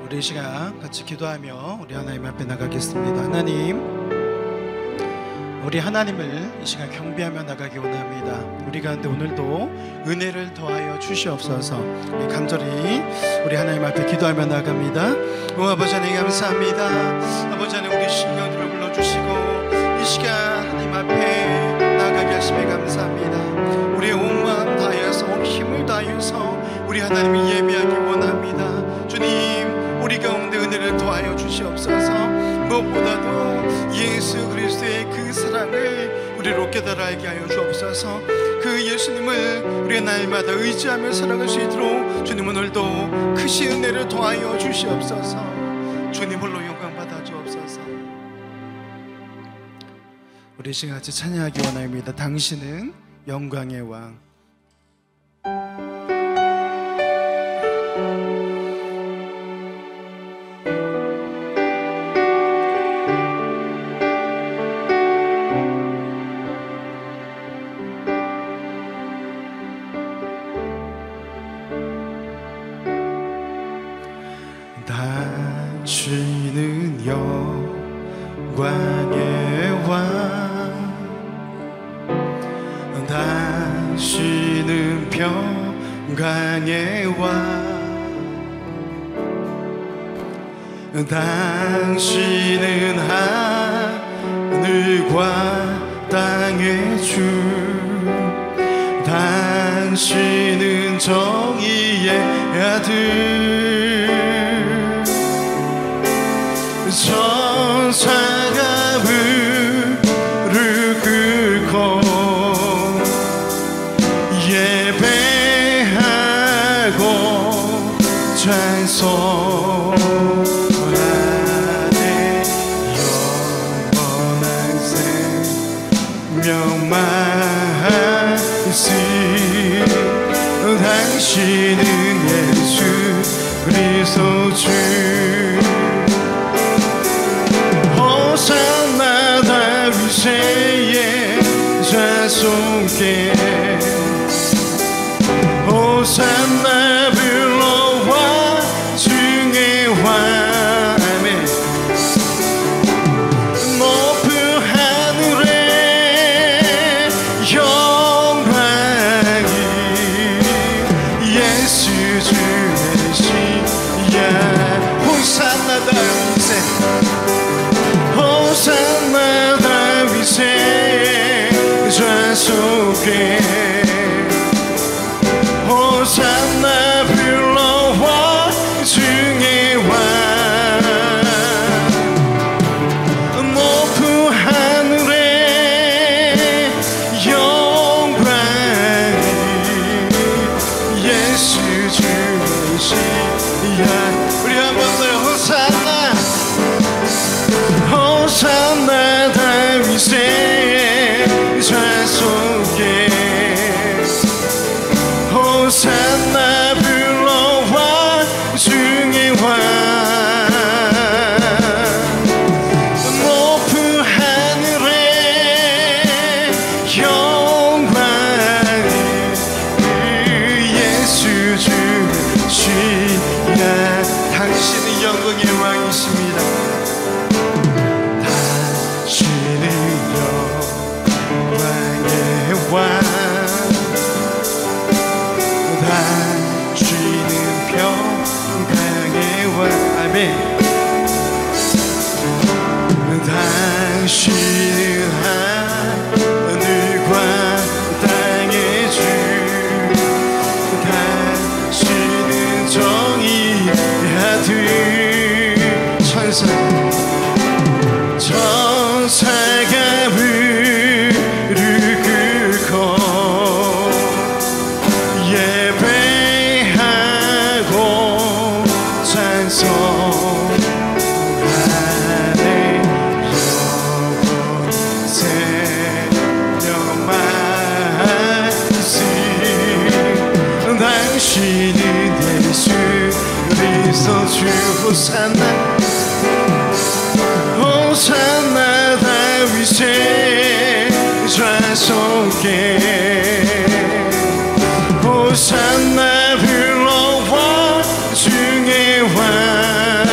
우리 이 시간 같이 기도하며 우리 하나님 앞에 나가겠습니다. 하나님, 우리 하나님을 이 시간 경배하며 나가기 원합니다. 우리 가운데 오늘도 은혜를 더하여 주시옵소서. 우리 간절히 우리 하나님 앞에 기도하며 나갑니다. 아버지 하나님 감사합니다. 아버지 하나님 우리 심령들을 불러주시고 이 시간 하나님 앞에 나가게 하심에 감사합니다. 우리의 온 마음 다하여서 온 힘을 다하여서 우리 하나님을 예배하기 원합니다. 주님, 우리 가운데 은혜를 더하여 주시옵소서. 무엇보다도 예수 그리스도의 그 사랑을 우리로 깨달아 알게 하여 주옵소서. 그 예수님을 우리가 날마다 의지하며 살아갈 수 있도록 주님 오늘도 크신 은혜를 더하여 주시옵소서. 주님 홀로 영광 받아 주옵소서. 우리 시간 같이 찬양하기 원합니다. 당신은 영광의 왕. 당신은 영광의 왕, 당신은 평강의 왕, 당신은 하늘과 땅의 주, 당신은 정의의 아들. 천사가 무릎 꿇고 예배하고 찬송하네. 영원한 생명 말씀. 당신은 예수 그리스도 주. 호산나 다윗의 자손께 호산나 불러와 중의 왕. 아멘. 높은 하늘에 영광이 예수 주의 시야. 호산나 다윗의 호산나 다윗의 좌속에 호산나 불러와 중의 왕. 높은 하늘에 영광이 예수 주의 시야. 우리 한 번 더 호산나 호산나 다윗의 좌속에 호산나 불러와 중의 왕. 높은 하늘에 영광이 예수 주시야. 당신은 영광의 왕이십니다. 왕. 당신은 평강의 왕. 아멘. 당신은 하늘과 땅의 주, 당신은 정의의 아들. 천사가 무릎 꿇고 예배하고 찬송하네. 영원 생명 말씀. 당신은 예수 그리스도 주. 호산나 호산나 다윗의 좌속에 호산나 불러와 중의 왕.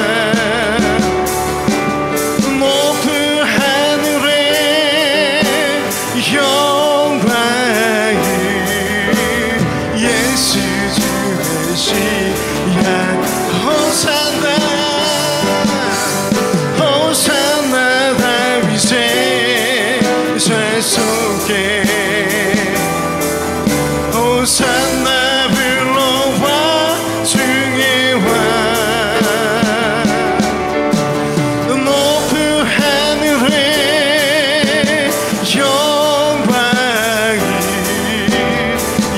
메시아 호산나 호산나 다윗의 좌석에 호산나 불러와 주의 왕 높은 하늘에 영광이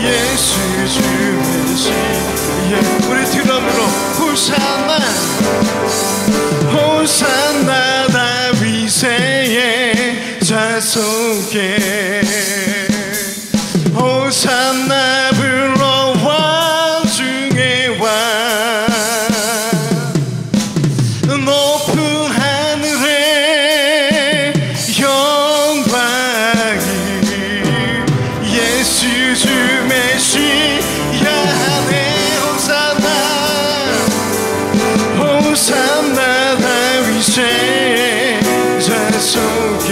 예수 주 메시아 우리 드럼으로 호산나 호산나 다윗의 좌석에 호산나 불러와 주의 왕 높은 하늘에 영광이 예수 주 메시아 네 호산나 호산나 다윗의 좌석에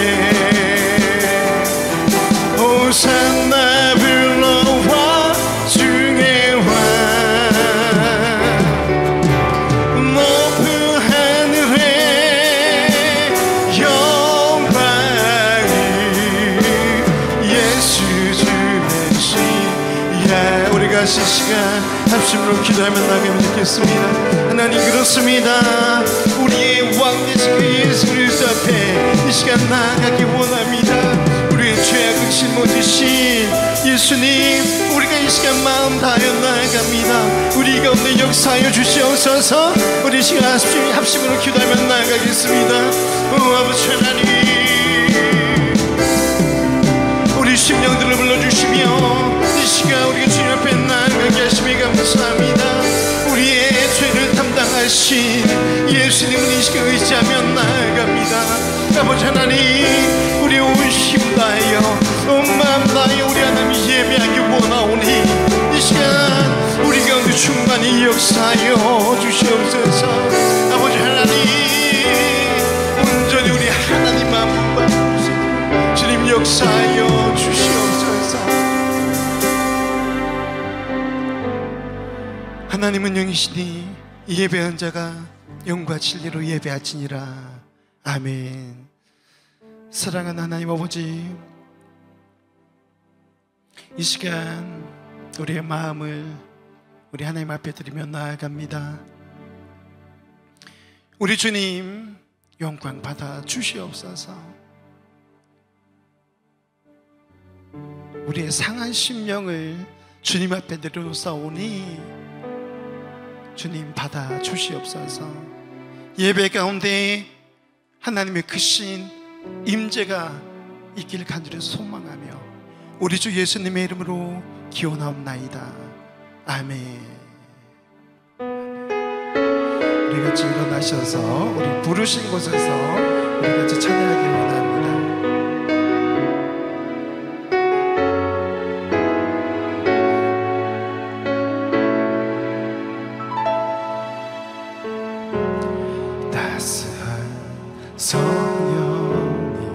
호산나 불러와 주의 왕 높은 하늘에 영광이 예수 주 메시아 우리가 이 시간 합심으로 기도하며 나가면 좋겠습니다. 하나님 그렇습니다. 우리의 왕 되신 그 예수 그리스도 앞에 이 시간 나아가기 원합니다. 우리의 죄악을 짊어지신 예수님 우리가 이 시간 마음 다하여 나아갑니다. 우리 가운데 역사하여 주시옵소서. 우리 시간 합심으로 기도하며 나아가겠습니다. 아버지 하나님 우리 심령들을 불러주시며 이 시간 우리가 주님 앞에 나아가게 하심에 감사합니다. 우리의 죄를 담당하신 예수님을 이 시간 의지하며 나아갑니다. 아버지 하나님 우리 온 힘 다하여 온 마음 다하여 우리 하나님 예배하기 원하오니 이 시간 우리 가운데 충만히 역사하여 주시옵소서. 아버지 하나님 온전히 우리 하나님만 붙잡으시고 주님 역사하여 주시옵소서. 하나님은 영이시니 예배한 자가 영과 진리로 예배하지니라. 아멘. 사랑하는 하나님 아버지 이 시간 우리의 마음을 우리 하나님 앞에 드리며 나아갑니다. 우리 주님 영광 받아 주시옵소서. 우리의 상한 심령을 주님 앞에 내려놓사오니 주님 받아 주시옵소서. 예배 가운데 하나님의 크신 임재가 있길 간절히 소망하며 우리 주 예수님의 이름으로 기원하옵나이다. 아멘. 우리 같이 일어나셔서 우리 부르신 곳에서 우리 같이 찬양하기 원합니다. 성령이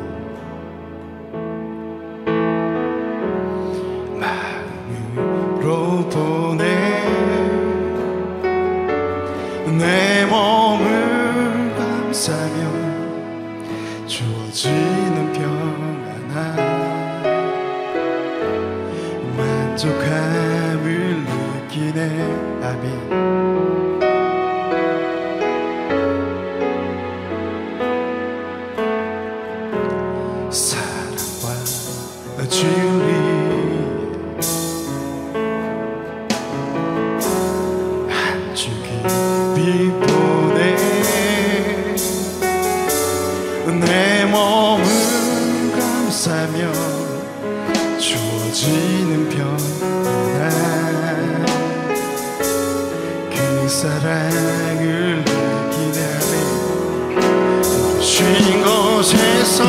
마음으로 보내 내 몸을 감싸며 주어지는 평안함 만족함을 느끼네. 아멘. 주리 한줄기 빛보내 내 몸을 감싸며 주어지는 평안 그 사랑을 느끼네. 쉰 곳에서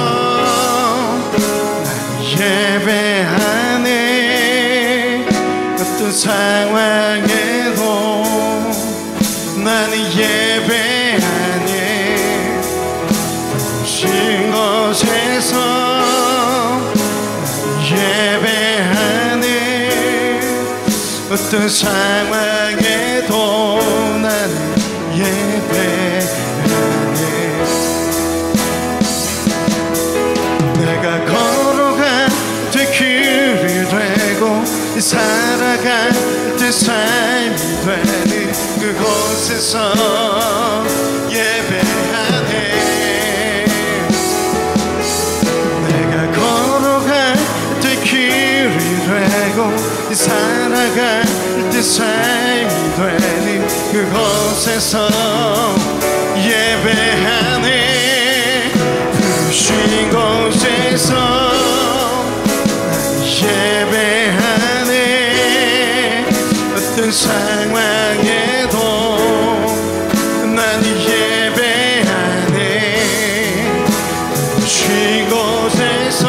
예배하네. 어떤 상황에도 나는 예배하네. 부르신 곳에서 예배하네. 어떤 상황에도 살아갈 때 삶이 되는 그곳에서 예배하네. 내가 걸어갈 때 길이 되고 살아갈 때 삶이 되는 그곳에서 예배하네. 부르신 곳에서 예배하네. 어떤 상황에도 난 예배하네. 부르신 곳에서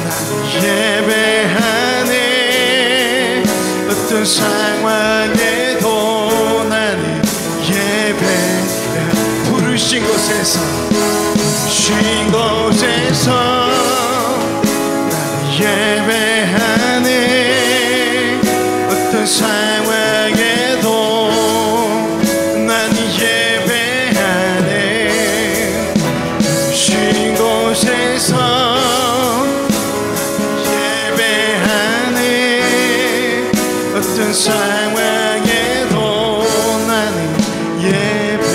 난 예배하네. 어떤 상황에도 나는 예배하네. 부르신 곳에서 부르신 곳에서 예배하네. 어떤 상황에도 난 예배하네. 부르신 곳에서 예배하네. 어떤 상황에도 나는 예배하네.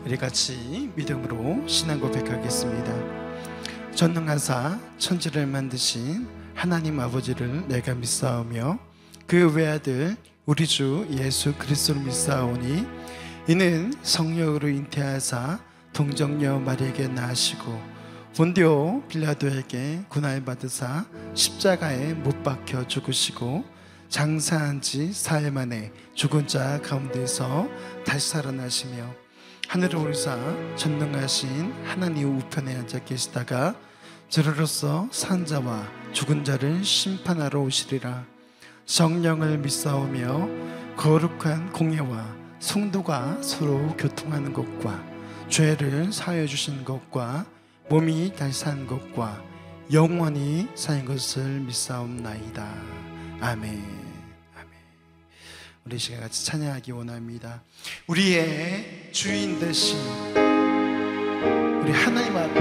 우리 같이 믿음으로 신앙 고백하겠습니다. 전능하사 천지를 만드신 하나님 아버지를 내가 믿사오며 그 외아들 우리 주 예수 그리스도를 믿사오니 이는 성령으로 잉태하사 동정녀 마리에게 낳으시고 본디오 빌라도에게 고난을 받으사 십자가에 못 박혀 죽으시고 장사한 지 사흘 만에 죽은 자 가운데서 다시 살아나시며 하늘을 오르사 전능하신 하나님 우편에 앉아 계시다가 저로서 산 자와 죽은 자를 심판하러 오시리라. 성령을 믿사오며 거룩한 공예와 성도가 서로 교통하는 것과 죄를 사하여 주신 것과 몸이 다시 산 것과 영원히 사는 것을 믿사옵나이다. 아멘. 우리 시간 같이 찬양하기 원합니다. 우리의 주인 되신 우리 하나님 앞에,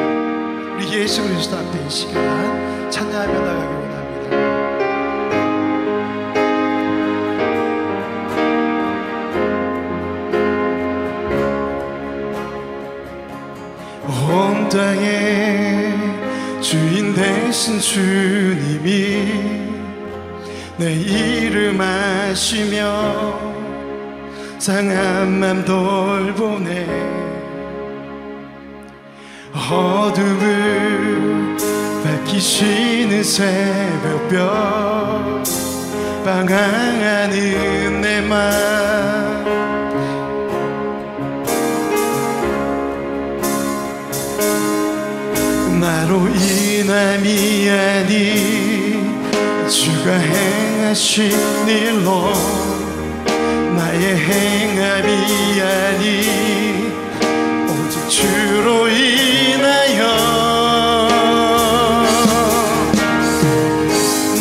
우리 예수 그리스도 앞에 이 시간 찬양하며 나가기 원합니다. 온 땅의 주인 되신 주님이 내 이름 아시며 상한 맘 돌보네. 어둠을 밝히시는 새벽별 방황하는 내 맘 나로 인함이 아니 주가 행하신 일로 나의 행함이 아니 오직 주로 인하여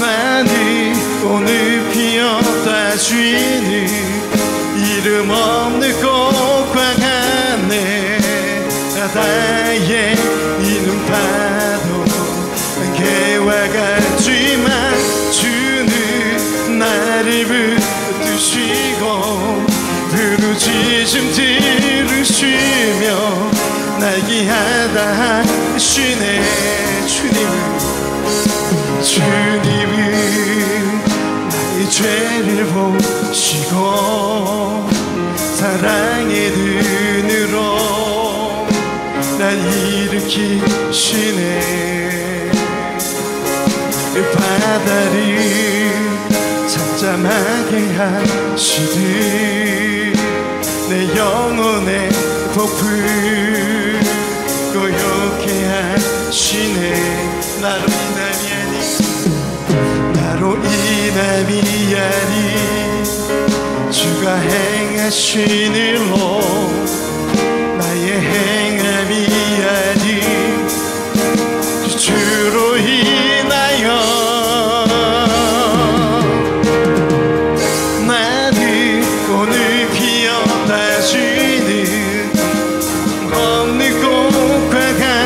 나는 오늘 피었다 주인은 이름 없는 꽃과 같네. 바다에 이는 파도 개와 같지만 주는 나를 붙드시고 부르짖음 들으시며 날게 하다 하시네. 주님은 나의 죄를 보시고 사랑의 눈으로 날 일으키시네. 바다를 잠잠하게 하시듯 내 영혼의 폭풍 고요케 하시네. 나로 인함이 아니 주가 행하신 일로 나의 행함이 아니 주로 인하여 나는 오늘 피었다 주는 없는 꽃과 같네.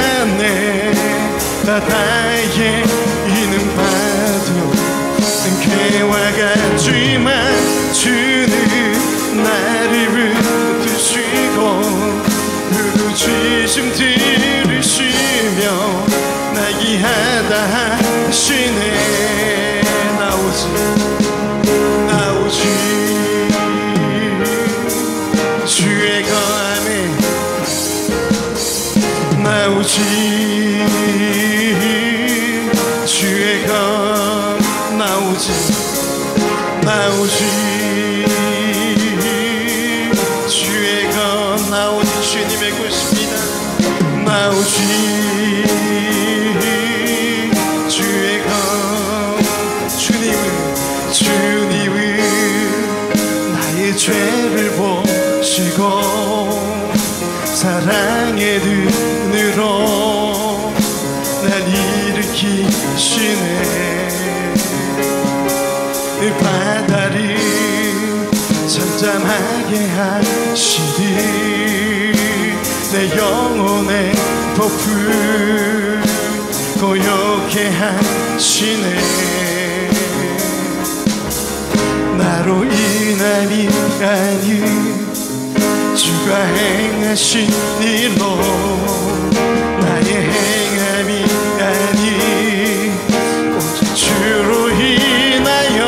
시내 나오지 주의 거함에 나오지 주의 거함 나오지 주의 거함 나오지 주님의 곳입니다. 나오지 주의 거함 주님은 나의 죄를 보시고 사랑의 눈으로 날 일으키시네. 바다를 잠잠하게 하시니 내 영혼의 폭풍 고요케 하시네. 나로 인함이 아닌 주가 행하신 일로 나의 행함이 아닌 오직 주로 인하여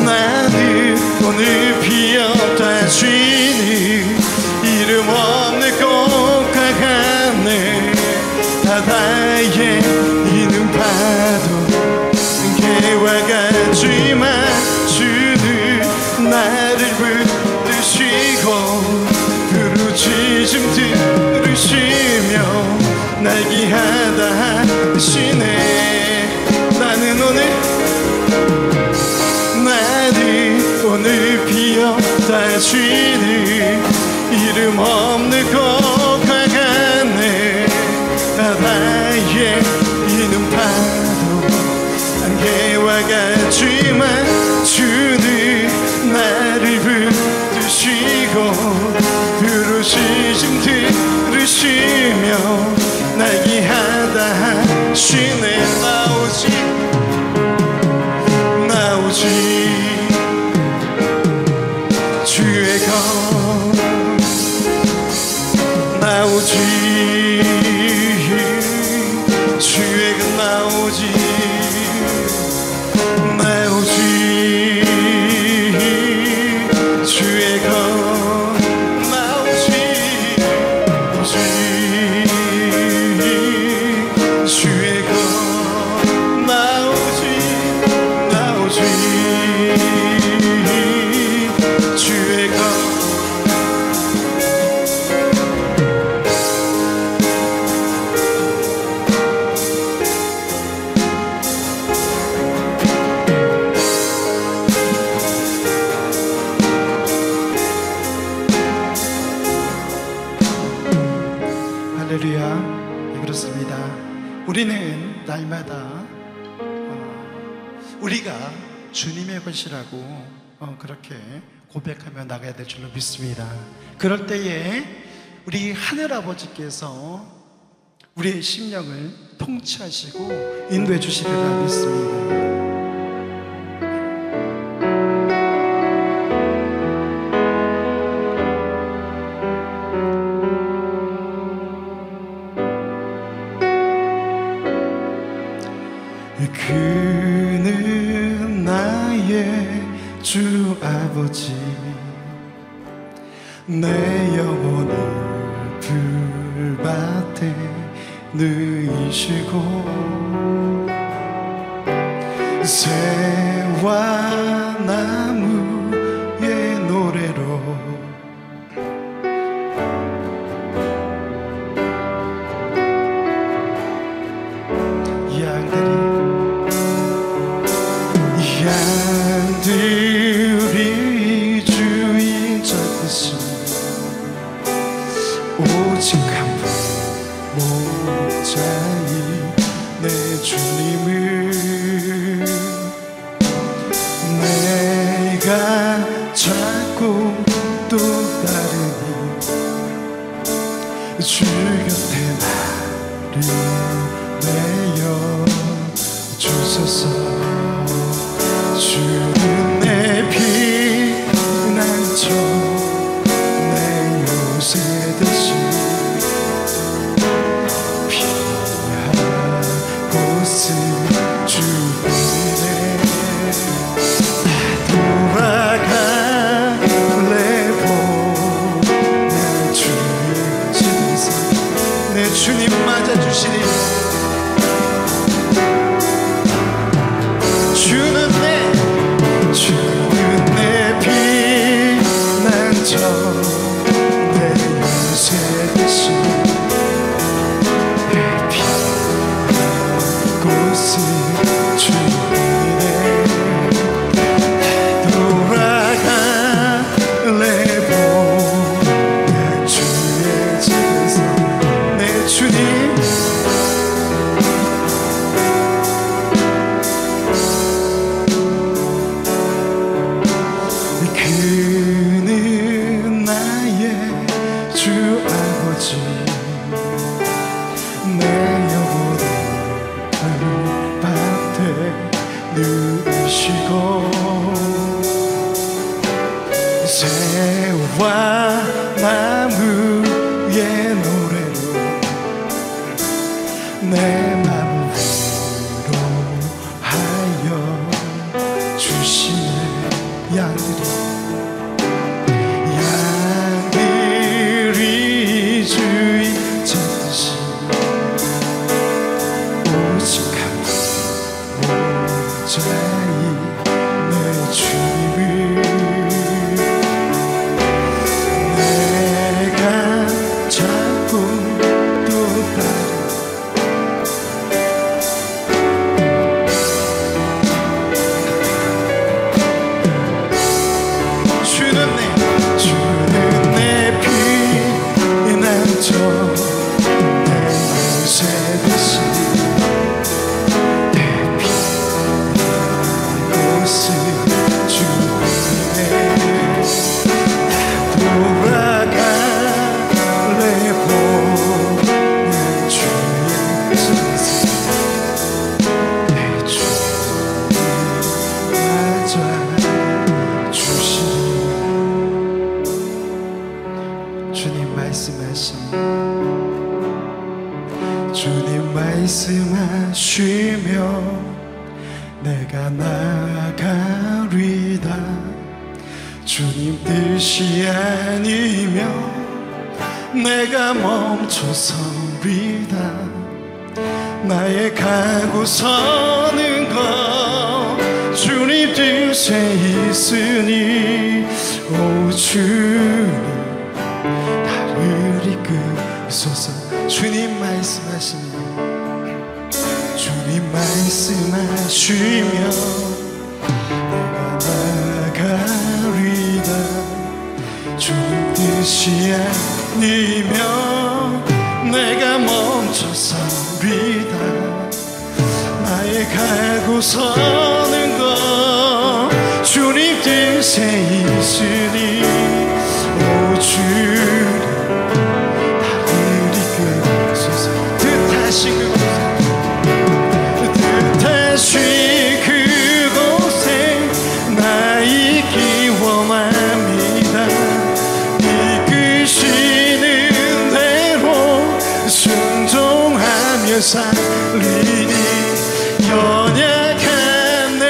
나는 오늘 비었다 주님 이름 없는 꽃과 같네. 바다에 있는 파도 개와 같지만 주는 나를 붙드시고 부르짖음 들으시며 날 기하다 하시네. 나는 오늘 비었다 주님 이름 없는 꽃과 같네. 바다에 있는 파도 안개와 같지만 주는 나를 붙드시고 부르짖음 들으시며 날 기하다 하시네. 나오지 주의 것 나오지 주의 것 나오지 주의 것 나오지 주의 것 나오지 주의 것 할렐루야. 그렇습니다. 우리는 날마다 우리가 주님의 것이라고 그렇게 고백하며 나가야 될 줄로 믿습니다. 그럴 때에 우리 하늘아버지께서 우리의 심령을 통치하시고 인도해 주시리라 믿습니다. 그는 나의 주 아버지 내 영혼을 불밭에 누이시고 새와 나무의 노래로 양들이 주인 찾듯이 오직 한 분 목자인 내 주님을 내가 찾고 또 따르니 주 곁에 나를 내어 주소서. 주는 내 피난처 내 요새 되시 오시니 주는 내 피난처 내 요새 대신 내 피난 곳을 주네 새와 나무의 노래로 내 맘을 위로하여 주시네 양들이 주의 찾듯이 오직한 모자이 내 주님을 주님 말씀하시며 내가 나아가리다 주님 뜻이 아니면 내가 멈춰서리다 나의 가고 서는 것 주님 뜻에 있으니 오 주님 나를 이끄소서 주님 말씀하시며 주님 말씀하시며 내가 나아가리다 주님 뜻이 아니면 내가 멈춰서리다 나의 가고 서는 것 주님 뜻에 있으니 오 주님 뜻하신 그곳에 나 있기 원합니다 이끄시는 대로 순종하며 살리니 연약한 내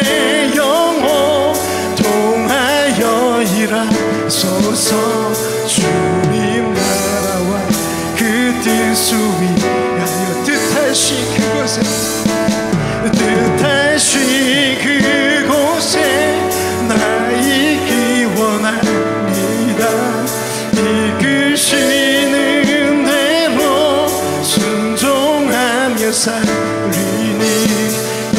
영혼 통하여 일하소서 주님 나라와 그 뜻을 위하여 뜻하신 그곳에 나 있기 원합니다 이끄시는 대로 순종하며 살리니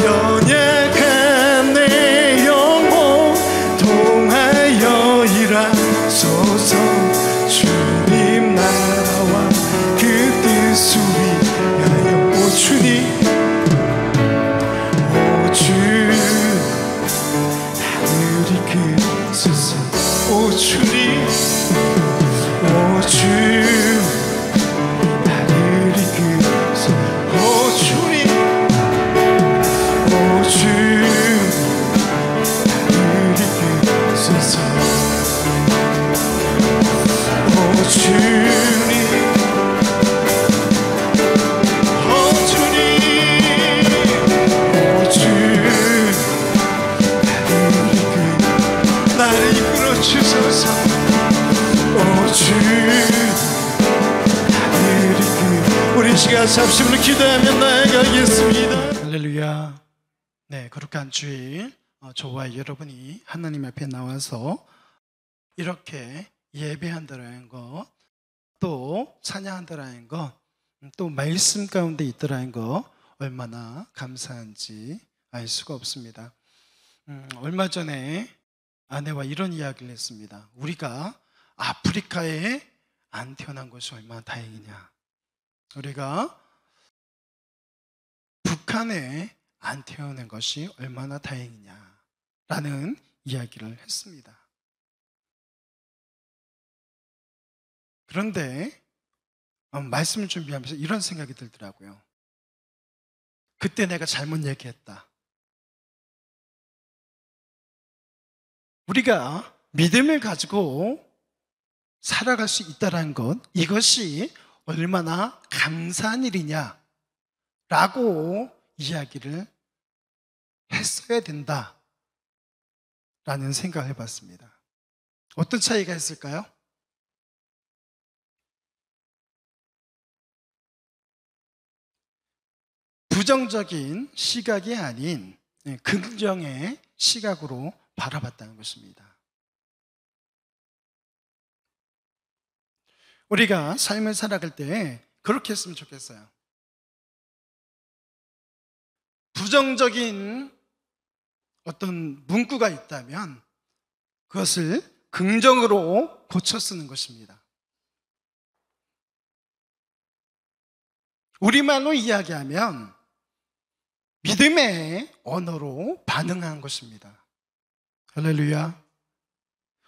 연약한 내 영혼 통하여 일하소서 주님 나라와 그 뜻을 위하여 오 주님 오 주님 오 주 나를 이끄소서 오 주님 오 주 같이 합심으로 기도하며 나아가겠습니다. 할렐루야. 네, 거룩한 주일, 저와 여러분이 하나님 앞에 나와서 이렇게 예배한다라는 것, 또 찬양한다라는 것, 또 말씀 가운데 있더라는 것, 얼마나 감사한지 알 수가 없습니다. 얼마 전에 아내와 이런 이야기를 했습니다. 우리가 아프리카에 안 태어난 것이 얼마나 다행이냐, 우리가 북한에 안 태어난 것이 얼마나 다행이냐라는 이야기를 했습니다. 그런데 말씀을 준비하면서 이런 생각이 들더라고요. 그때 내가 잘못 얘기했다. 우리가 믿음을 가지고 살아갈 수 있다는 것, 이것이 얼마나 감사한 일이냐라고 이야기를 했어야 된다라는 생각을 해봤습니다. 어떤 차이가 있을까요? 부정적인 시각이 아닌 긍정의 시각으로 바라봤다는 것입니다. 우리가 삶을 살아갈 때 그렇게 했으면 좋겠어요. 부정적인 어떤 문구가 있다면 그것을 긍정으로 고쳐 쓰는 것입니다. 우리말로 이야기하면 믿음의 언어로 반응하는 것입니다. 할렐루야.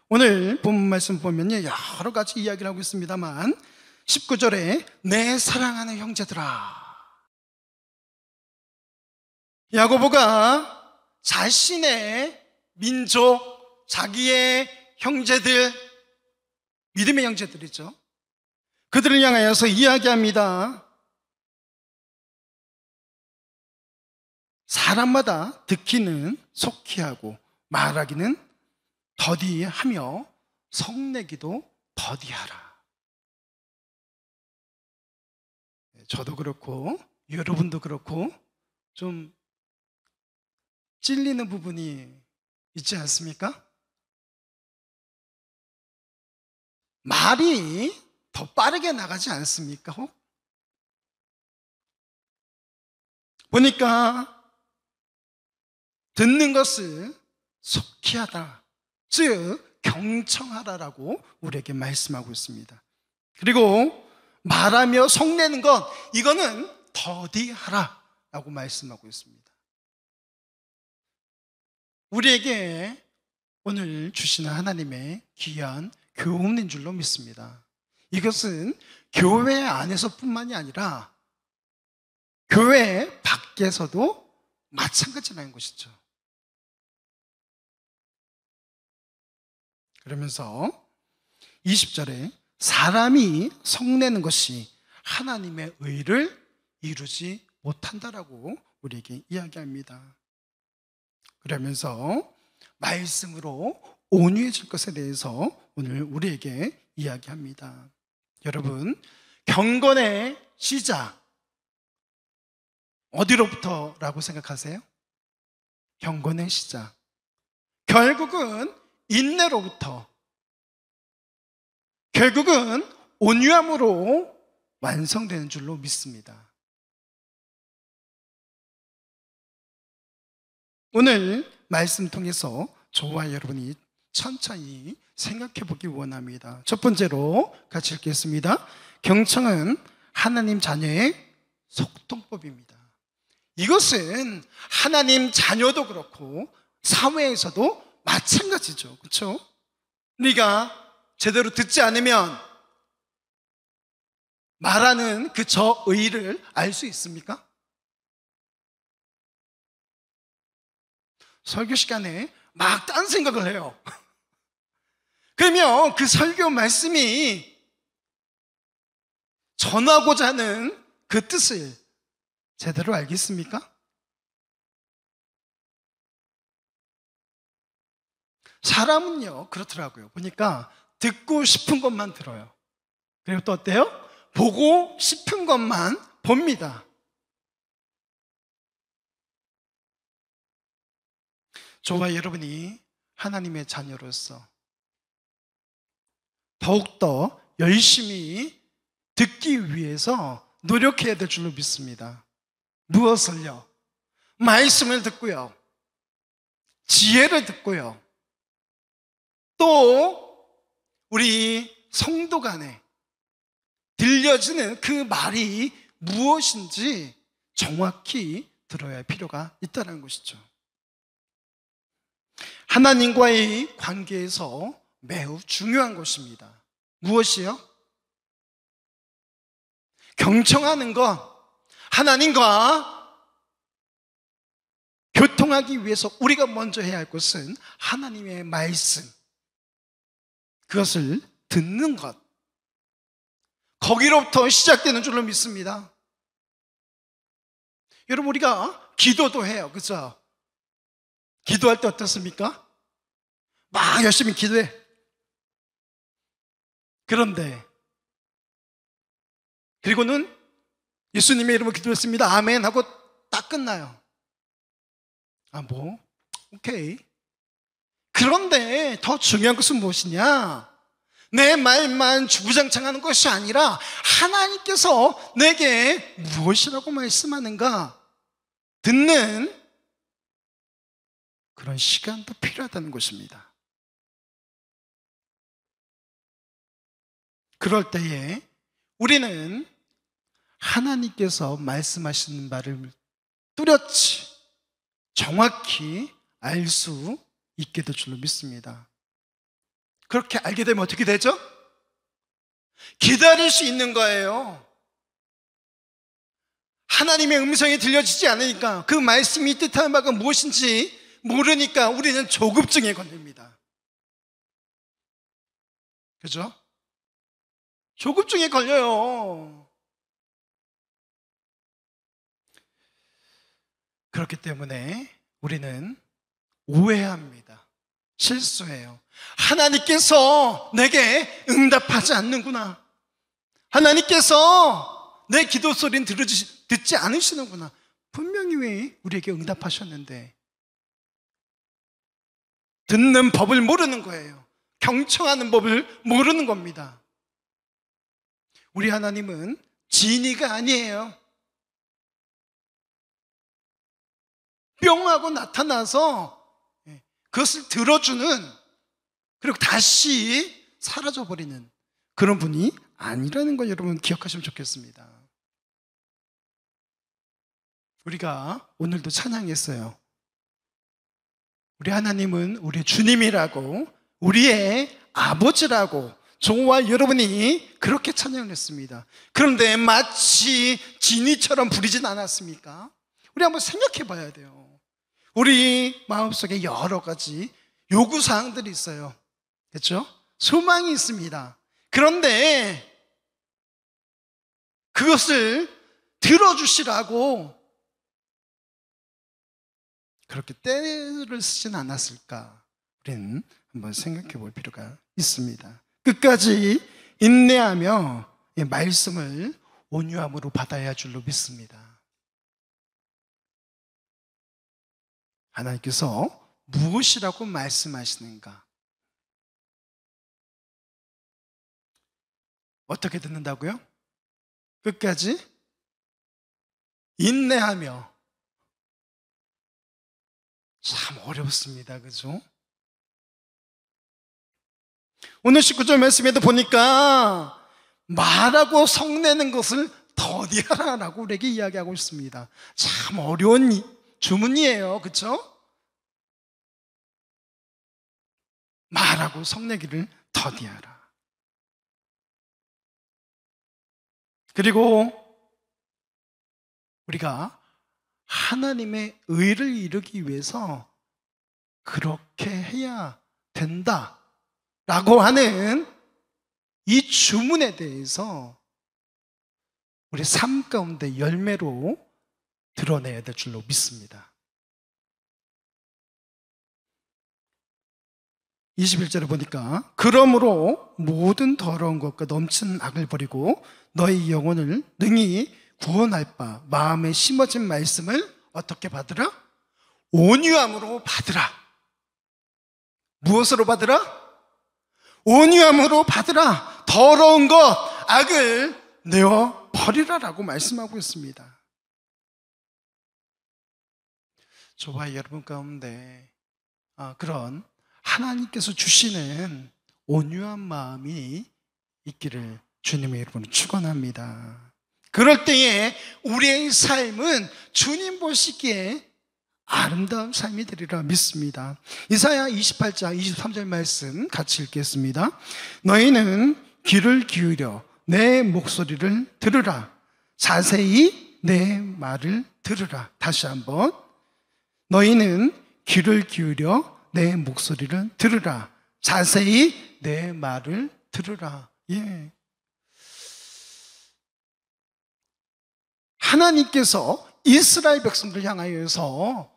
오늘 본문 말씀 보면 여러 가지 이야기를 하고 있습니다만 19절에 내 사랑하는 형제들아, 야고보가 자신의 민족, 자기의 형제들, 믿음의 형제들이죠, 그들을 향하여서 이야기합니다. 사람마다 듣기는 속히 하고 말하기는 더디하며 성내기도 더디하라. 저도 그렇고 여러분도 그렇고 좀 찔리는 부분이 있지 않습니까? 말이 더 빠르게 나가지 않습니까? 혹? 보니까 듣는 것을 속히 하라, 즉 경청하라라고 우리에게 말씀하고 있습니다. 그리고 말하며 성내는 것, 이거는 더디하라라고 말씀하고 있습니다. 우리에게 오늘 주시는 하나님의 귀한 교훈인 줄로 믿습니다. 이것은 교회 안에서뿐만이 아니라 교회 밖에서도 마찬가지라는 것이죠. 그러면서 20절에 사람이 성내는 것이 하나님의 의를 이루지 못한다라고 우리에게 이야기합니다. 그러면서 말씀으로 온유해질 것에 대해서 오늘 우리에게 이야기합니다. 여러분, 경건의 시작 어디로부터라고 생각하세요? 경건의 시작, 결국은 인내로부터, 결국은 온유함으로 완성되는 줄로 믿습니다. 오늘 말씀 통해서 저와 여러분이 천천히 생각해 보기 원합니다. 첫 번째로 같이 읽겠습니다. 경청은 하나님 자녀의 속통법입니다. 이것은 하나님 자녀도 그렇고 사회에서도 마찬가지죠. 그렇죠? 네가 제대로 듣지 않으면 말하는 그 저의를 알 수 있습니까? 설교 시간에 막 딴 생각을 해요. 그러면 그 설교 말씀이 전하고자 하는 그 뜻을 제대로 알겠습니까? 사람은요 그렇더라고요. 보니까 듣고 싶은 것만 들어요. 그리고 또 어때요? 보고 싶은 것만 봅니다. 저와 여러분이 하나님의 자녀로서 더욱더 열심히 듣기 위해서 노력해야 될 줄로 믿습니다. 무엇을요? 말씀을 듣고요, 지혜를 듣고요, 또 우리 성도 간에 들려지는 그 말이 무엇인지 정확히 들어야 할 필요가 있다는 것이죠. 하나님과의 관계에서 매우 중요한 것입니다. 무엇이요? 경청하는 것, 하나님과 교통하기 위해서 우리가 먼저 해야 할 것은 하나님의 말씀, 그것을 듣는 것, 거기로부터 시작되는 줄로 믿습니다. 여러분, 우리가 기도도 해요, 그죠? 기도할 때 어떻습니까? 막 열심히 기도해. 그런데 그리고는 예수님의 이름으로 기도했습니다, 아멘 하고 딱 끝나요. 오케이. 그런데 더 중요한 것은 무엇이냐? 내 말만 주구장창하는 것이 아니라 하나님께서 내게 무엇이라고 말씀하는가 듣는 그런 시간도 필요하다는 것입니다. 그럴 때에 우리는 하나님께서 말씀하시는 말을 뚜렷이 정확히 알 수 있게 될 줄로 믿습니다. 그렇게 알게 되면 어떻게 되죠? 기다릴 수 있는 거예요. 하나님의 음성이 들려지지 않으니까, 그 말씀이 뜻하는 바가 무엇인지 모르니까 우리는 조급증에 걸립니다. 그죠? 조급증에 걸려요. 그렇기 때문에 우리는 오해합니다. 실수해요. 하나님께서 내게 응답하지 않는구나, 하나님께서 내 기도 소리는 듣지 않으시는구나. 분명히 왜 우리에게 응답하셨는데 듣는 법을 모르는 거예요. 경청하는 법을 모르는 겁니다. 우리 하나님은 지니가 아니에요. 뿅 하고 나타나서 그것을 들어주는, 그리고 다시 사라져버리는 그런 분이 아니라는 걸 여러분 기억하시면 좋겠습니다. 우리가 오늘도 찬양했어요. 우리 하나님은 우리 주님이라고, 우리의 아버지라고 저와 여러분이 그렇게 찬양을 했습니다. 그런데 마치 진이처럼 부리진 않았습니까? 우리 한번 생각해 봐야 돼요. 우리 마음속에 여러 가지 요구사항들이 있어요. 그렇죠? 소망이 있습니다. 그런데 그것을 들어주시라고 그렇게 때를 쓰진 않았을까? 우리는 한번 생각해 볼 필요가 있습니다. 끝까지 인내하며 말씀을 온유함으로 받아야 할 줄로 믿습니다. 하나님께서 무엇이라고 말씀하시는가? 어떻게 듣는다고요? 끝까지 인내하며. 참 어렵습니다, 그죠? 오늘 19절 말씀에도 보니까 말하고 성내는 것을 더디하라라고 우리에게 이야기하고 있습니다. 참 어려운 주문이에요, 그렇죠? 말하고 성내기를 더디하라. 그리고 우리가 하나님의 의를 이루기 위해서 그렇게 해야 된다라고 하는 이 주문에 대해서 우리 삶 가운데 열매로 드러내야 될 줄로 믿습니다. 21절에 보니까 그러므로 모든 더러운 것과 넘치는 악을 버리고 너희 영혼을 능히 구원할 바 마음에 심어진 말씀을 어떻게 받으라? 온유함으로 받으라. 무엇으로 받으라? 온유함으로 받으라. 더러운 것, 악을 내어 버리라라고 말씀하고 있습니다. 저와 여러분 가운데 그런 하나님께서 주시는 온유한 마음이 있기를 주님의 이름으로 축원합니다. 그럴 때에 우리의 삶은 주님 보시기에 아름다운 삶이 되리라 믿습니다. 이사야 28장 23절 말씀 같이 읽겠습니다. 너희는 귀를 기울여 내 목소리를 들으라. 자세히 내 말을 들으라. 다시 한번. 너희는 귀를 기울여 내 목소리를 들으라. 자세히 내 말을 들으라. 예. 하나님께서 이스라엘 백성들 향하여서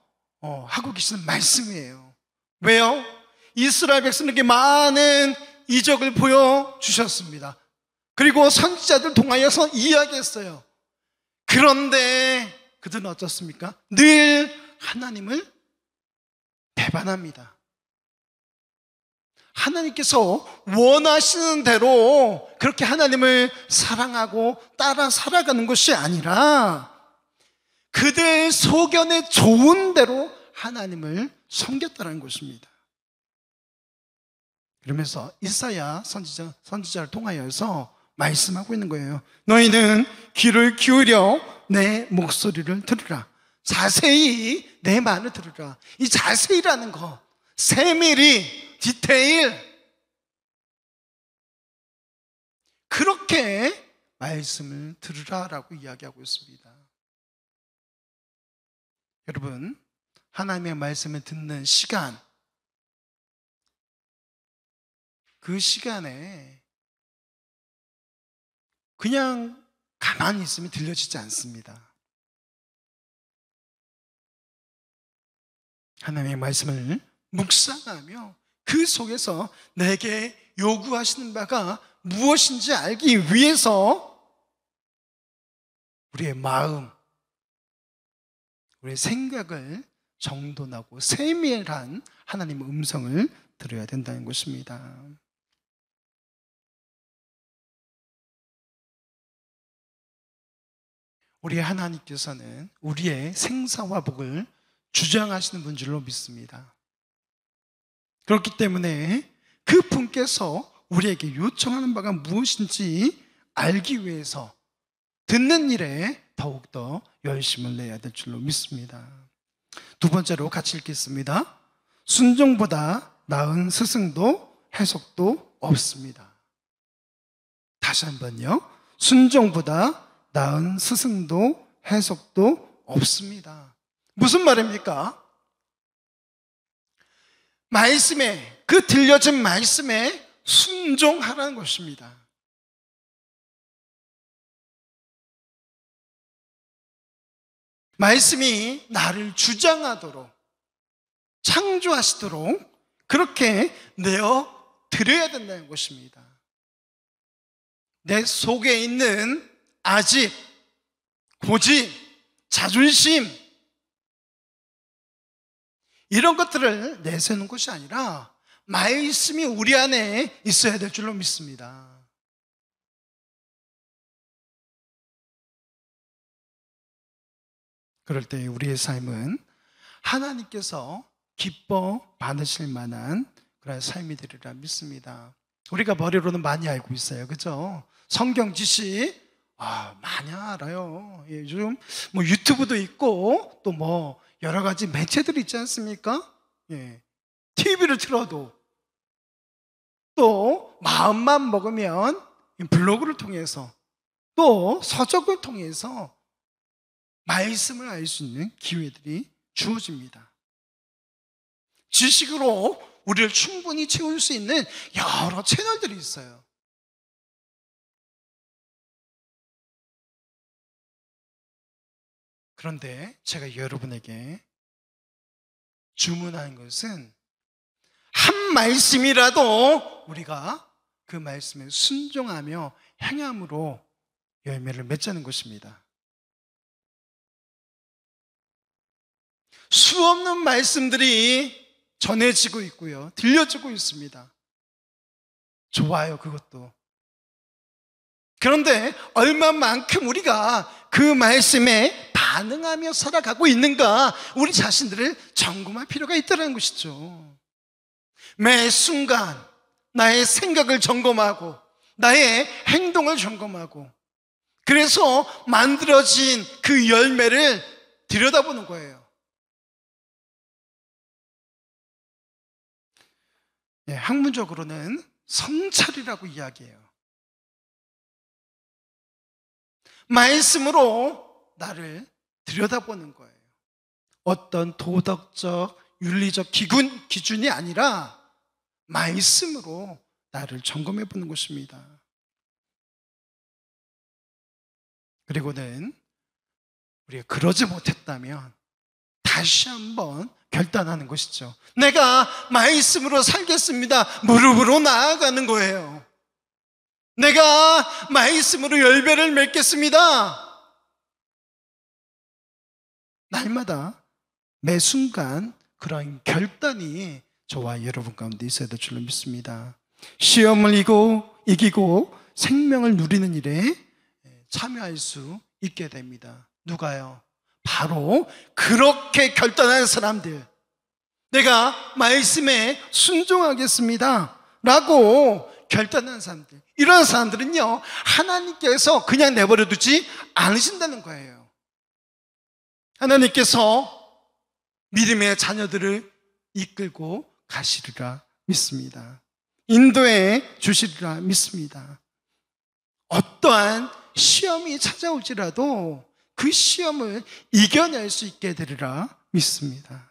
하고 계시는 말씀이에요. 왜요? 이스라엘 백성에게 많은 이적을 보여주셨습니다. 그리고 선지자들 통하여서 이야기했어요. 그런데 그들은 어떻습니까? 늘 하나님을 배반합니다. 하나님께서 원하시는 대로 그렇게 하나님을 사랑하고 따라 살아가는 것이 아니라 그들 소견에 좋은 대로 하나님을 섬겼다는 것입니다. 그러면서 이사야 선지자를 통하여서 말씀하고 있는 거예요. 너희는 귀를 기울여 내 목소리를 들으라. 자세히 내 말을 들으라. 이 자세히라는 거, 세밀히, 디테일, 그렇게 말씀을 들으라라고 이야기하고 있습니다. 여러분, 하나님의 말씀을 듣는 시간, 그 시간에 그냥 가만히 있으면 들려지지 않습니다. 하나님의 말씀을 묵상하며 그 속에서 내게 요구하시는 바가 무엇인지 알기 위해서 우리의 마음, 우리의 생각을 정돈하고 세밀한 하나님의 음성을 들어야 된다는 것입니다. 우리 하나님께서는 우리의 생사와 복을 주장하시는 분 줄로 믿습니다. 그렇기 때문에 그 분께서 우리에게 요청하는 바가 무엇인지 알기 위해서 듣는 일에 더욱더 열심을 내야 될 줄로 믿습니다. 두 번째로 같이 읽겠습니다. 순종보다 나은 스승도 해석도 없습니다. 다시 한번요. 순종보다 나은 스승도 해석도 없습니다. 무슨 말입니까? 말씀에, 그 들려진 말씀에 순종하라는 것입니다. 말씀이 나를 주장하도록, 창조하시도록 그렇게 내어 드려야 된다는 것입니다. 내 속에 있는 아집, 고집, 자존심, 이런 것들을 내세우는 것이 아니라 말씀이 우리 안에 있어야 될 줄로 믿습니다. 그럴 때 우리의 삶은 하나님께서 기뻐 받으실 만한 그런 삶이 되리라 믿습니다. 우리가 머리로는 많이 알고 있어요. 그죠? 성경 지식 많이 알아요. 예, 요즘 뭐 유튜브도 있고 또 여러 가지 매체들이 있지 않습니까? 예, TV를 틀어도 또 마음만 먹으면 블로그를 통해서 또 서적을 통해서 말씀을 알 수 있는 기회들이 주어집니다. 지식으로 우리를 충분히 채울 수 있는 여러 채널들이 있어요. 그런데 제가 여러분에게 주문하는 것은 한 말씀이라도 우리가 그 말씀에 순종하며 행함으로 열매를 맺자는 것입니다. 수없는 말씀들이 전해지고 있고요, 들려지고 있습니다. 좋아요, 그것도. 그런데 얼마만큼 우리가 그 말씀에 반응하며 살아가고 있는가, 우리 자신들을 점검할 필요가 있다는 것이죠. 매 순간 나의 생각을 점검하고 나의 행동을 점검하고, 그래서 만들어진 그 열매를 들여다보는 거예요. 학문적으로는 성찰이라고 이야기해요. 말씀으로 나를 들여다보는 거예요. 어떤 도덕적, 윤리적 기준이 아니라 말씀으로 나를 점검해 보는 것입니다. 그리고는 우리가 그러지 못했다면 다시 한번 결단하는 것이죠. 내가 말씀으로 살겠습니다. 무릎으로 나아가는 거예요. 내가 말씀으로 열매를 맺겠습니다. 날마다 매 순간 그런 결단이 저와 여러분 가운데 있어야 될 줄로 믿습니다. 시험을 이기고 생명을 누리는 일에 참여할 수 있게 됩니다. 누가요? 바로 그렇게 결단한 사람들, 내가 말씀에 순종하겠습니다 라고 결단한 사람들, 이런 사람들은요, 하나님께서 그냥 내버려 두지 않으신다는 거예요. 하나님께서 믿음의 자녀들을 이끌고 가시리라 믿습니다. 인도해 주시리라 믿습니다. 어떠한 시험이 찾아올지라도 그 시험을 이겨낼 수 있게 되리라 믿습니다.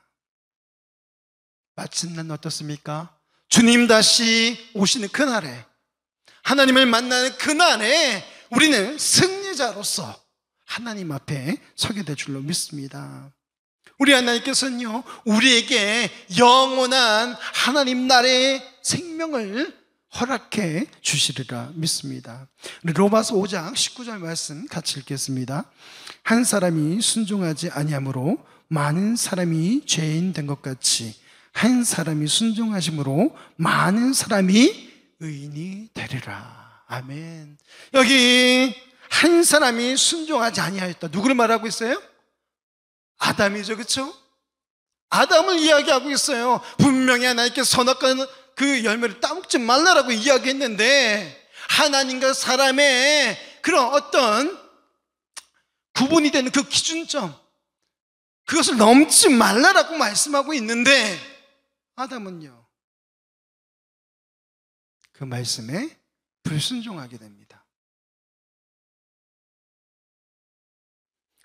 마침내 어떻습니까? 주님 다시 오시는 그날에, 하나님을 만나는 그날에 우리는 승리자로서 하나님 앞에 서게 될 줄로 믿습니다. 우리 하나님께서는요, 우리에게 영원한 하나님 나라의 생명을 허락해 주시리라 믿습니다. 로마서 5장 19절 말씀 같이 읽겠습니다. 한 사람이 순종하지 아니함으로 많은 사람이 죄인 된 것 같이 한 사람이 순종하심으로 많은 사람이 의인이 되리라. 아멘. 여기 한 사람이 순종하지 아니하였다, 누구를 말하고 있어요? 아담이죠, 그렇죠? 아담을 이야기하고 있어요. 분명히 하나님께 선악과는 그 열매를 따먹지 말라라고 이야기했는데, 하나님과 사람의 그런 어떤 구분이 되는 그 기준점, 그것을 넘지 말라라고 말씀하고 있는데, 아담은요, 그 말씀에 불순종하게 됩니다.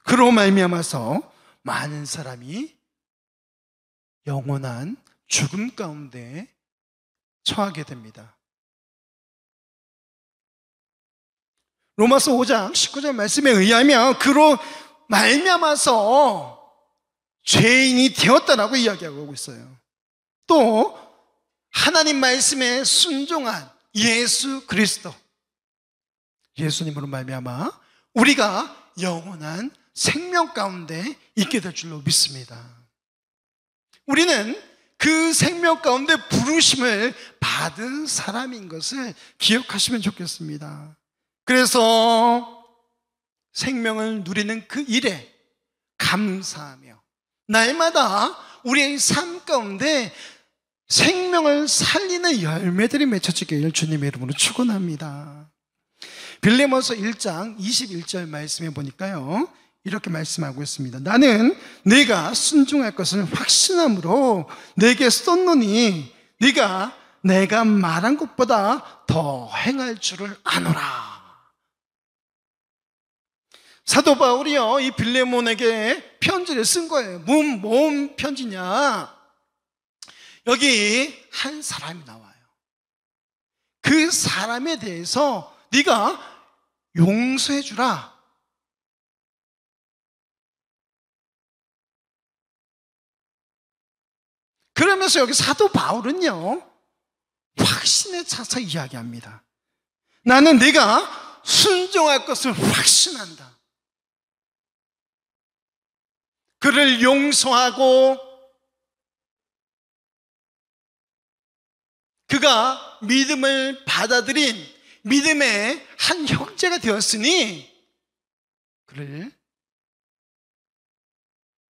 그로 말미암아서 많은 사람이 영원한 죽음 가운데 처하게 됩니다. 로마서 5장 19절 말씀에 의하면 그로 말미암아서 죄인이 되었다라고 이야기하고 있어요. 또 하나님 말씀에 순종한 예수 그리스도, 예수님으로 말미암아 우리가 영원한 생명 가운데 있게 될 줄로 믿습니다. 우리는 그 생명 가운데 부르심을 받은 사람인 것을 기억하시면 좋겠습니다. 그래서 생명을 누리는 그 일에 감사하며 날마다 우리의 삶 가운데 생명을 살리는 열매들이 맺혀지길 주님의 이름으로 축원합니다. 빌레몬서 1장 21절 말씀에 보니까요, 이렇게 말씀하고 있습니다. 나는 네가 순종할 것을 확신함으로 내게 썼노니 네가 내가 말한 것보다 더 행할 줄을 아노라. 사도 바울이요, 이 빌레몬에게 편지를 쓴 거예요. 뭔 편지냐? 여기 한 사람이 나와요. 그 사람에 대해서 네가 용서해 주라. 그러면서 여기 사도 바울은요, 확신에 차서 이야기합니다. 나는 네가 순종할 것을 확신한다. 그를 용서하고 그가 믿음을 받아들인 믿음의 한 형제가 되었으니 그를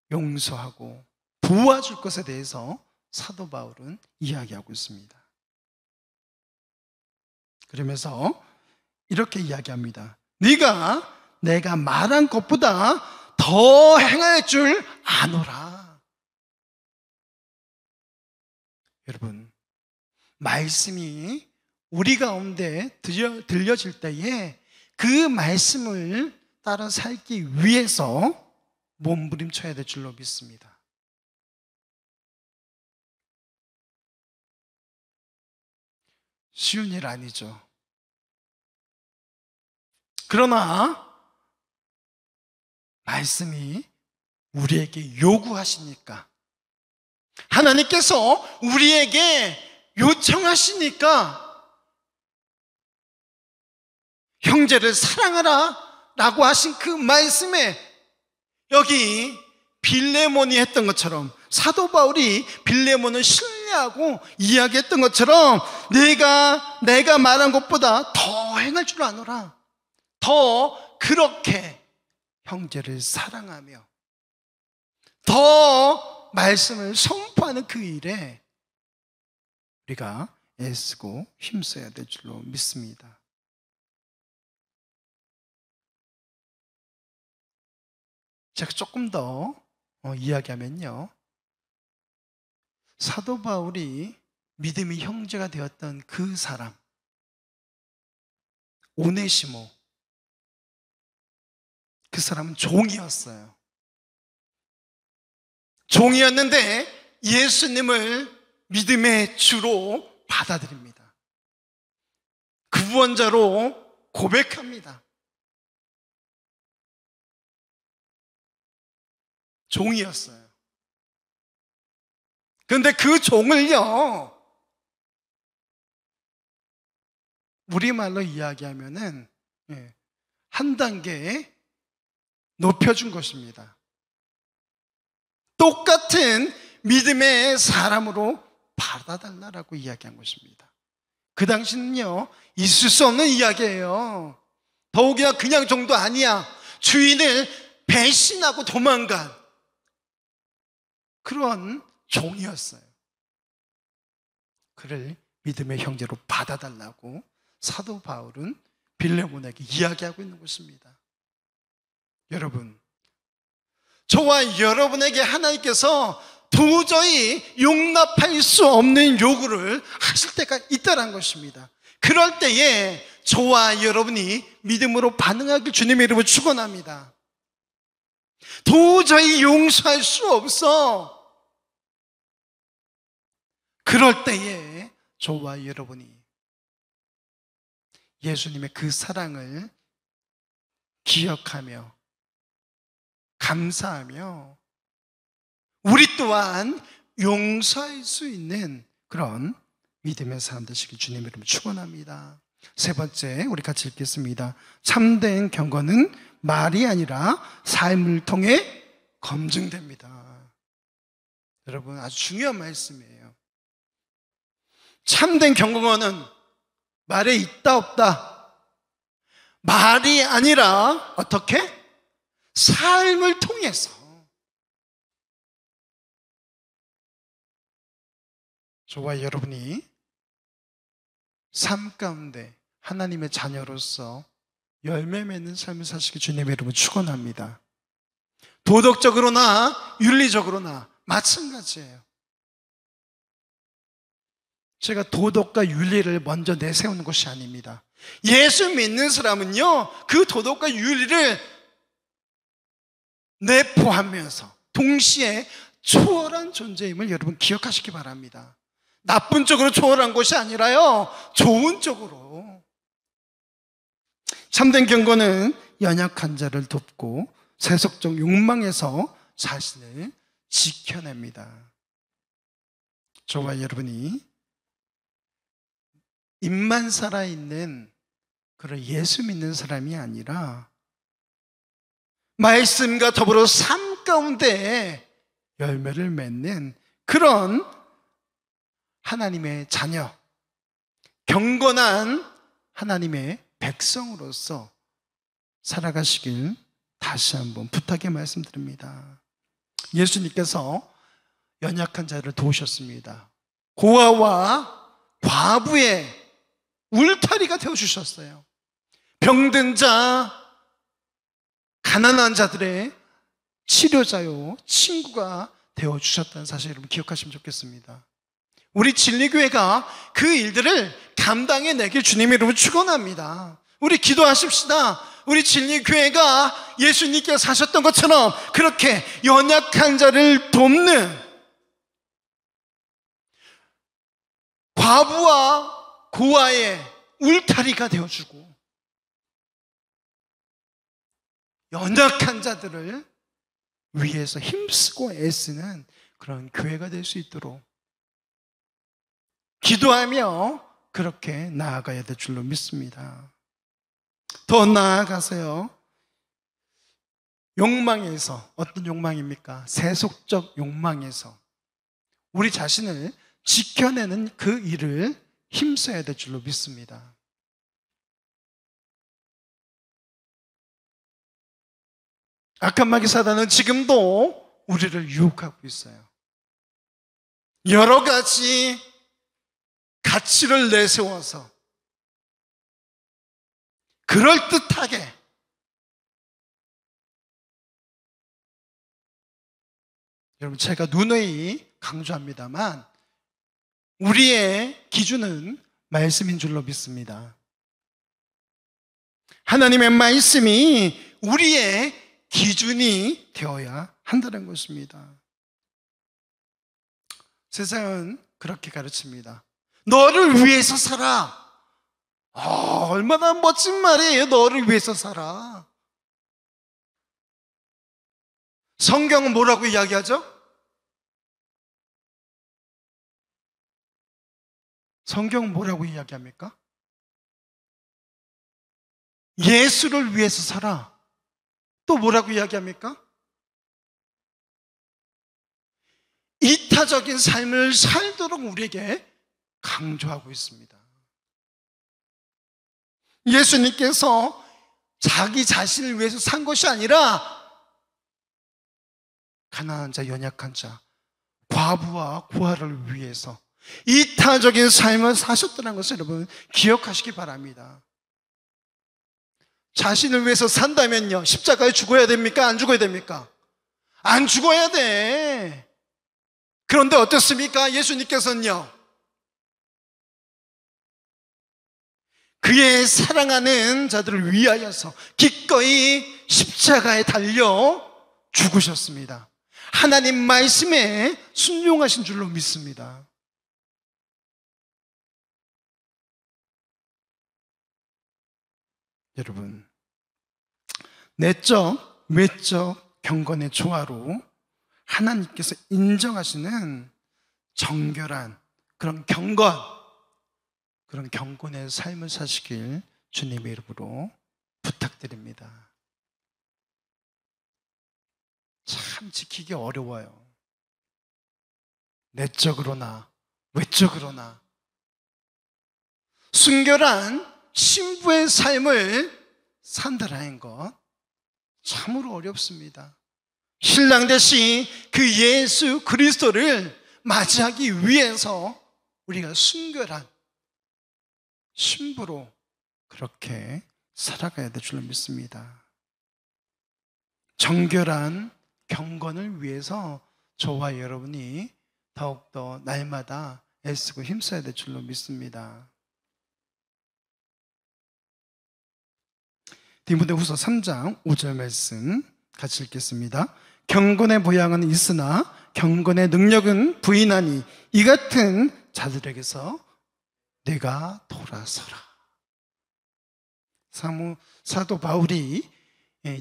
용서하고 도와줄 것에 대해서 사도 바울은 이야기하고 있습니다. 그러면서 이렇게 이야기합니다. 네가 내가 말한 것보다 더 행할 줄 아노라. 여러분, 말씀이 우리 가운데 들려질 때에 그 말씀을 따라 살기 위해서 몸부림쳐야 될 줄로 믿습니다. 쉬운 일 아니죠. 그러나 말씀이 우리에게 요구하시니까, 하나님께서 우리에게 요청하시니까 형제를 사랑하라 라고 하신 그 말씀에 여기 빌레몬이 했던 것처럼, 사도 바울이 빌레몬을 신뢰하고 이야기했던 것처럼 내가 말한 것보다 더 행할 줄 아노라. 더 그렇게 형제를 사랑하며 더 말씀을 선포하는 그 일에 우리가 애쓰고 힘써야 될 줄로 믿습니다. 제가 조금 더 이야기하면요, 사도 바울이 믿음의 형제가 되었던 그 사람 오네시모, 그 사람은 종이었어요. 종이었는데 예수님을 믿음의 주로 받아들입니다. 구원자로 고백합니다. 종이었어요. 그런데 그 종을요, 우리말로 이야기하면은 한 단계 높여준 것입니다. 똑같은 믿음의 사람으로 받아달라고 이야기한 것입니다. 그 당시는요, 있을 수 없는 이야기예요. 더욱이나 그냥 정도 아니야. 주인을 배신하고 도망간 그런 종이었어요. 그를 믿음의 형제로 받아달라고 사도 바울은 빌레몬에게 이야기하고 있는 것입니다. 여러분, 저와 여러분에게 하나님께서 도저히 용납할 수 없는 요구를 하실 때가 있다는 것입니다. 그럴 때에 저와 여러분이 믿음으로 반응하길 주님의 이름으로 축원합니다. 도저히 용서할 수 없어. 그럴 때에 저와 여러분이 예수님의 그 사랑을 기억하며 감사하며 우리 또한 용서할 수 있는 그런 믿음의 사람 되시길 주님의 이름으로 축원합니다. 세 번째, 우리 같이 읽겠습니다. 참된 경건은 말이 아니라 삶을 통해 검증됩니다. 여러분, 아주 중요한 말씀이에요. 참된 경건은 말에 있다 없다, 말이 아니라 어떻게? 삶을 통해서. 저와 여러분이 삶 가운데 하나님의 자녀로서 열매 맺는 삶을 사시길 주님의 이름으로 축원합니다. 도덕적으로나 윤리적으로나 마찬가지예요. 제가 도덕과 윤리를 먼저 내세우는 것이 아닙니다. 예수 믿는 사람은요, 그 도덕과 윤리를 내포하면서 동시에 초월한 존재임을 여러분 기억하시기 바랍니다. 나쁜 쪽으로 초월한 것이 아니라요, 좋은 쪽으로. 참된 경건은 연약한 자를 돕고 세속적 욕망에서 자신을 지켜냅니다. 저와 여러분이 입만 살아있는 그런 예수 믿는 사람이 아니라 말씀과 더불어 삶 가운데 열매를 맺는 그런 하나님의 자녀, 경건한 하나님의 백성으로서 살아가시길 다시 한번 부탁의 말씀드립니다. 예수님께서 연약한 자를 도우셨습니다. 고아와 과부의 울타리가 되어주셨어요. 병든 자, 가난한 자들의 치료자요, 친구가 되어주셨다는 사실 여러분 기억하시면 좋겠습니다. 우리 진리교회가 그 일들을 감당해내길 주님의 이름으로 축원합니다. 우리 기도하십시다. 우리 진리교회가 예수님께서 사셨던 것처럼 그렇게 연약한 자를 돕는 과부와 고아의 울타리가 되어주고 연약한 자들을 위해서 힘쓰고 애쓰는 그런 교회가 될 수 있도록 기도하며 그렇게 나아가야 될 줄로 믿습니다. 더 나아가서요, 욕망에서, 어떤 욕망입니까? 세속적 욕망에서 우리 자신을 지켜내는 그 일을 힘써야 될 줄로 믿습니다. 악한 마귀 사단은 지금도 우리를 유혹하고 있어요. 여러 가지 가치를 내세워서 그럴듯하게 여러분, 제가 누누이 강조합니다만 우리의 기준은 말씀인 줄로 믿습니다. 하나님의 말씀이 우리의 기준이 되어야 한다는 것입니다. 세상은 그렇게 가르칩니다. 너를 위해서 살아. 얼마나 멋진 말이에요. 너를 위해서 살아. 성경은 뭐라고 이야기하죠? 성경은 뭐라고 이야기합니까? 예수를 위해서 살아. 또 뭐라고 이야기합니까? 이타적인 삶을 살도록 우리에게 강조하고 있습니다. 예수님께서 자기 자신을 위해서 산 것이 아니라 가난한 자, 연약한 자, 과부와 고아를 위해서 이타적인 삶을 사셨다는 것을 여러분 기억하시기 바랍니다. 자신을 위해서 산다면요, 십자가에 죽어야 됩니까? 안 죽어야 됩니까? 안 죽어야 돼. 그런데 어떻습니까? 예수님께서는요, 그의 사랑하는 자들을 위하여서 기꺼이 십자가에 달려 죽으셨습니다. 하나님 말씀에 순종하신 줄로 믿습니다. 여러분, 내적, 외적 경건의 조화로 하나님께서 인정하시는 정결한 그런 그런 경건의 삶을 사시길 주님의 이름으로 부탁드립니다. 참 지키기 어려워요. 내적으로나 외적으로나 순결한 신부의 삶을 산다라는 것 참으로 어렵습니다. 신랑 대신 그 예수 그리스도를 맞이하기 위해서 우리가 순결한 신부로 그렇게 살아가야 될 줄로 믿습니다. 정결한 경건을 위해서 저와 여러분이 더욱더 날마다 애쓰고 힘써야 될 줄로 믿습니다. 디모데후서 3장 5절 말씀 같이 읽겠습니다. 경건의 모양은 있으나 경건의 능력은 부인하니 이 같은 자들에게서 내가 돌아서라. 사도 바울이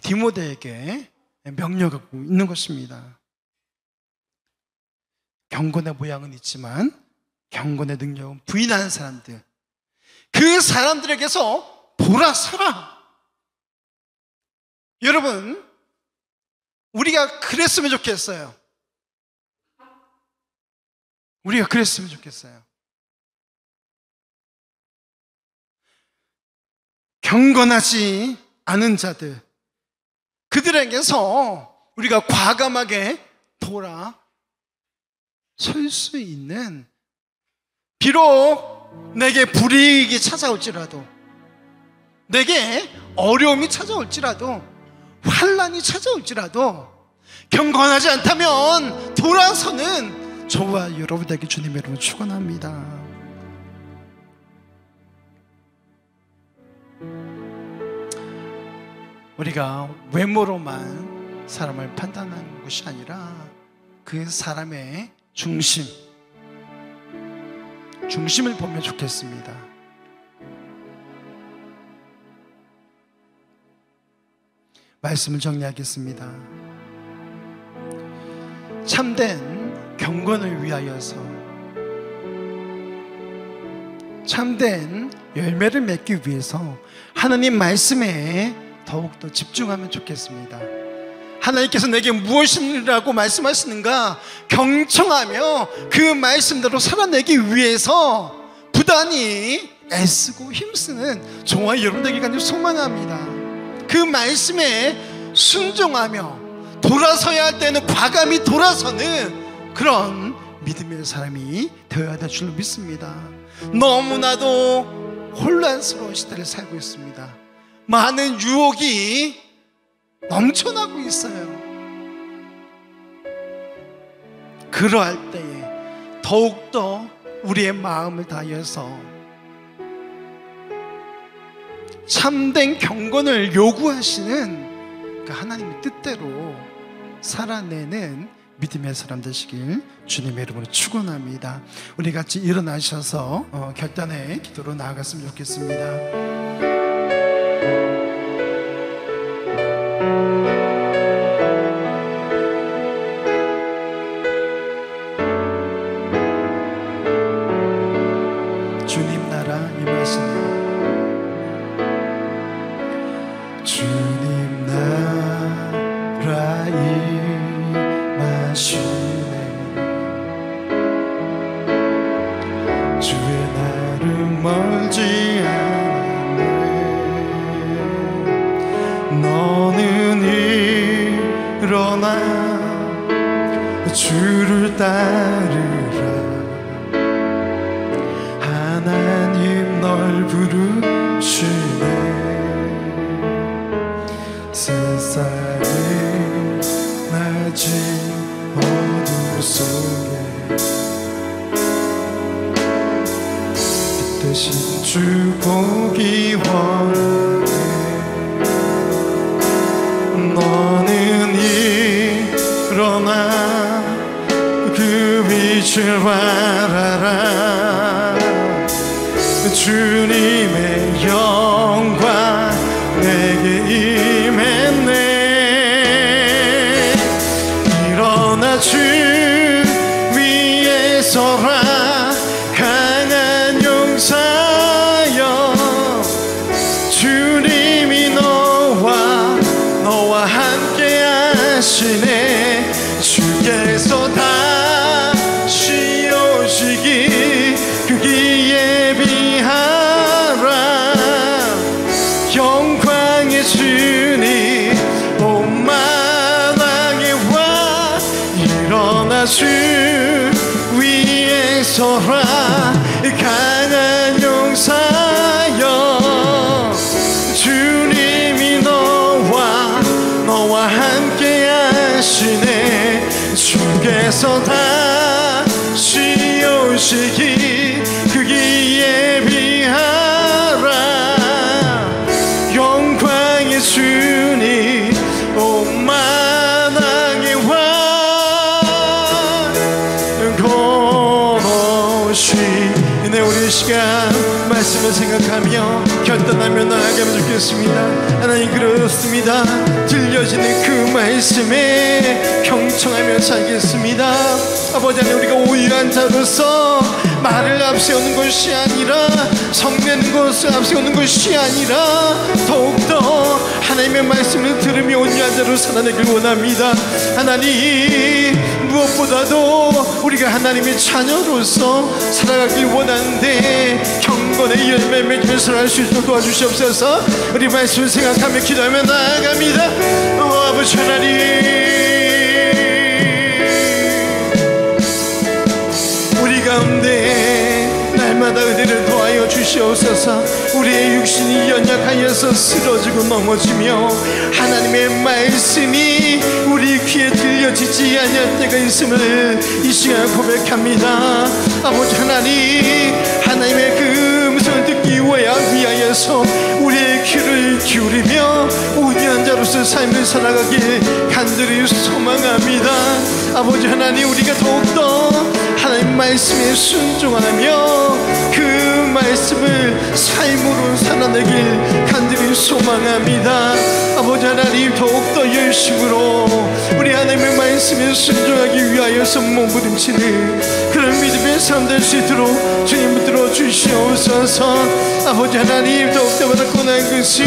디모데에게 명령하고 있는 것입니다. 경건의 모양은 있지만 경건의 능력은 부인하는 사람들, 그 사람들에게서 돌아서라. 여러분, 우리가 그랬으면 좋겠어요. 우리가 그랬으면 좋겠어요. 경건하지 않은 자들, 그들에게서 우리가 과감하게 돌아설 수 있는, 비록 내게 불이익이 찾아올지라도, 내게 어려움이 찾아올지라도, 환난이 찾아올지라도 경건하지 않다면 돌아서는 저와 여러분에게 주님의 이름으로 축원합니다. 우리가 외모로만 사람을 판단하는 것이 아니라 그 사람의 중심을 보면 좋겠습니다. 말씀을 정리하겠습니다. 참된 경건을 위하여서, 참된 열매를 맺기 위해서 하나님 말씀에 더욱더 집중하면 좋겠습니다. 하나님께서 내게 무엇이라고 말씀하시는가 경청하며 그 말씀대로 살아내기 위해서 부단히 애쓰고 힘쓰는 저와 여러분에게 간절히 소망합니다. 그 말씀에 순종하며 돌아서야 할 때는 과감히 돌아서는 그런 믿음의 사람이 되어야 될 줄로 믿습니다. 너무나도 혼란스러운 시대를 살고 있습니다. 많은 유혹이 넘쳐나고 있어요. 그러할 때에 더욱더 우리의 마음을 다해서 참된 경건을 요구하시는 그 하나님의 뜻대로 살아내는 믿음의 사람 되시길 주님의 이름으로 축원합니다. 우리 같이 일어나셔서 결단의 기도로 나아갔으면 좋겠습니다. 주님 나라 임하시네. 주님 나라 임하시네. 주의 날은 멀지 않네. 너는 일어나 주를 따르라. 하나님 널 부르시네. 세상의 낮은 어둠 속에 빛 대신 주 보기 원해. 너는 일어나 그 빛을 바라라. 주님의 영광 내게 임했네. 일어나 주 위에 서라. 강한 용사여. 주님이 너와 함께 하시네. 주께서 다시 오시기 그기 예비하라. 영광의 주님 온 마당에 와. 일어나 주 위에 서라. 강한 용사여. 주님이 너와 함께 하시네. 주께서 다시 오시기 그기 예비하라. 영광의 주님 온 마당에 와. 걸어오시네. 우리 시간 말씀을 생각하며 결단하며 나아가면 좋겠습니다. 하나님 그렇습니다. 들려지는 그 말씀에 경청하며 살겠습니다. 아버지 하나님, 우리가 오유한 자로서 말을 앞세우는 것이 아니라 성내는 것을 앞세우는 것이 아니라 더욱더 하나님의 말씀을 들으며 온유한 자로 살아내길 원합니다. 하나님, 무엇보다도 우리가 하나님의 자녀로서 살아가길 원하는데 경건의 열매 맺으며 살아갈 수 있도록 도와주시옵소서. 우리 말씀을 생각하며 기도하며 나아갑니다. 아버지 하나님, 우리 가운데 날마다 은혜를 더하여 주시옵소서. 우리의 육신이 연약하여서 쓰러지고 넘어지며 하나님의 말씀이 우리 귀에 들려지지 아니할 때가 있음을 이 시간 고백합니다. 아버지 하나님, 하나님의 그 음성을 듣기 위하여서 우리의 귀를 기울이며 온유한 자로서 삶을 살아가길 간절히 소망합니다. 아버지 하나님, 우리가 더욱더 하나님 말씀에 순종하며 그 말씀을 삶으로 살아내길 간절히 소망합니다. 아버지 하나님, 더욱더 열심으로 우리 하나님의 말씀에 순종하기 위하여서 몸부림치는 그런 믿음의 삶 될 수 있도록 주님 붙들어 주시옵소서. 아버지 하나님, 더욱더 바라고난 것이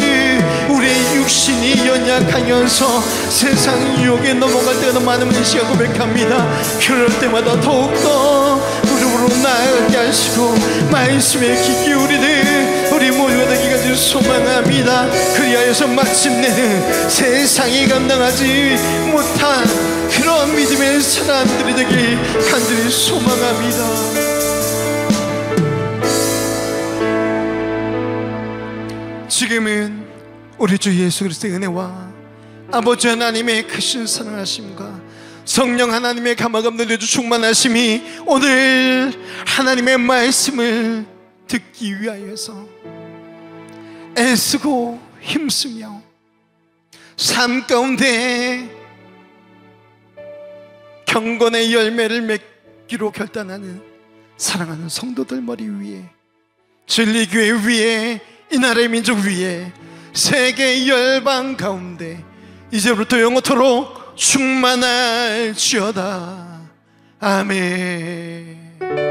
우리의 육신이 연약하여서 세상 유혹에 넘어갈 때가 너무 많은 시간 고백합니다. 그럴 때마다 더욱더 무릎으로 나아가게 하시고 말씀에 귀 기울이는 우리 모두가 되기까지 소망합니다. 그리하여서 마침내는 세상이 감당하지 못한 그런 믿음의 사람들이 되길 간절히 소망합니다. 지금은 우리 주 예수 그리스도의 은혜와 아버지 하나님의 크신 사랑하심과 성령 하나님의 감화감 늘려주 충만하심이 오늘 하나님의 말씀을 듣기 위하여서 애쓰고 힘쓰며 삶 가운데 경건의 열매를 맺기로 결단하는 사랑하는 성도들 머리 위에, 진리교회 위에, 이 나라의 민족 위에, 세계 열방 가운데 이제부터 영원토록 충만할지어다. 아멘.